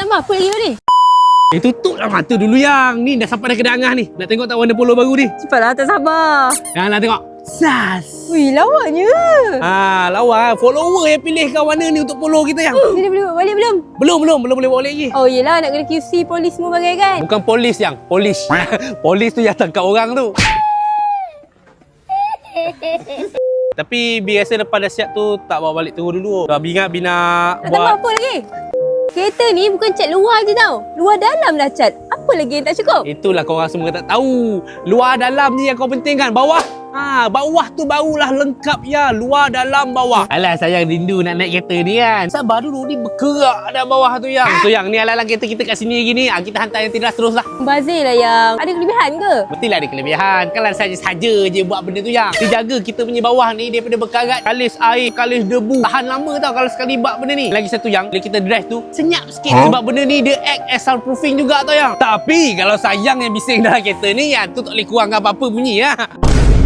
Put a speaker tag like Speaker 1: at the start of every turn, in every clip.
Speaker 1: Alamak, apa lagi kau ni?
Speaker 2: Tutuplah mata dulu yang. Ni dah sampai dah Kedangah ni. Nak tengok tak warna polo baru ni?
Speaker 1: Cepatlah, tak sabar.
Speaker 2: Nak tengok. Sas.
Speaker 1: Wih, lawaknya.
Speaker 2: Lawa. Follower yang pilihkan warna ni untuk polo kita yang.
Speaker 1: Dia dah boleh balik belum?
Speaker 2: Belum boleh bawa lagi.
Speaker 1: Oh, yelah, nak kena QC polis semua bagai kan?
Speaker 2: Bukan polis yang. Polish. Polis tu yang tangkap orang tu. Tapi biasa lepas dah siap tu tak bawa balik tunggu dulu. Sebab ingat Bina
Speaker 1: Nak tambah apa lagi? Kereta ni bukan cat luar je tau. Luar dalam dah cat. Apa lagi yang tak cukup?
Speaker 2: Itulah korang semua tak tahu. Luar dalam ni yang kau pentingkan. Bawah. Bawah tu barulah lengkap ya. Luar dalam bawah. Alah sayang rindu nak naik kereta ni kan. Sabar dulu ni bergerak dah bawah tu yang. Tu yang ni alang-alang kereta kita kat sini lagi ni. Kita hantar yang tidak terus lah.
Speaker 1: Bazir lah yang. Ada kelebihan ke?
Speaker 2: Betul lah ada kelebihan. Kalau saja-saja je buat benda tu yang. Dia jaga kita punya bawah ni daripada berkarat. Kalis air, kalis debu. Tahan lama tau kalau sekali buat benda ni. Lagi satu yang. Bila kita drive tu senyap sikit. Sebab benda ni dia act as soundproofing juga tau yang. Tapi kalau sayang yang bising dalam kereta ni yang tu tak boleh kurangkan apa-apa bunyi ya.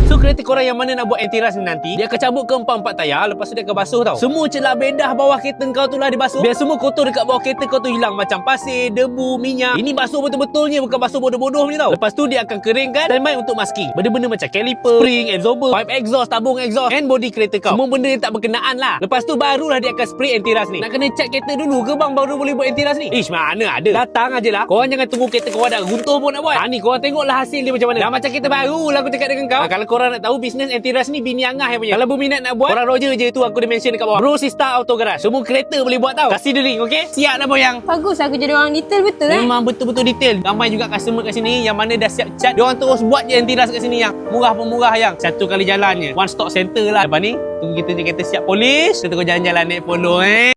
Speaker 2: So kereta korang yang mana nak buat anti-rust ni nanti, dia akan cabut ke empat tayar. Lepas tu dia akan basuh tau. Semua celah bedah bawah kereta kau tu lah dibasuh. Biar semua kotor dekat bawah kereta kau tu hilang. Macam pasir, debu, minyak. Ini basuh betul-betulnya, bukan basuh bodoh-bodoh punya tau. Lepas tu dia akan keringkan dan main untuk masking. Benda-benda macam caliper, spring, absorber, pipe exhaust, tabung exhaust and body kereta kau. Semua benda yang tak berkenaan lah. Lepas tu barulah dia akan spray anti-rust ni. Nak kena cat kereta dulu ke bang baru boleh buat anti-rust ni? Ish, mana ada. Datang aje lah. Korang jangan tunggu kereta korang dah runtuh pun nak buat. Ni korang tengoklah hasil dia macam mana. Dah macam kereta baru lah aku cakap dengan kau. Kalau korang nak tahu bisnes anti-rust ni bini Angah yang punya. Kalau berminat nak buat, korang Roger je tu aku dah mention dekat bawah. Bro Sista Auto Garage. Semua kereta boleh buat tau. Kasih dia link, okey? Siap dah boyang.
Speaker 1: Bagus aku jadi orang detail betul
Speaker 2: Memang betul-betul detail. Ramai juga customer kat sini yang mana dah siap cat. Diorang terus buat je anti-rust kat sini yang murah pun murah yang. Satu kali jalannya. One stop center lah. Lepas ni tunggu kita je kereta siap polis. Kita terus jalan-jalan naik polo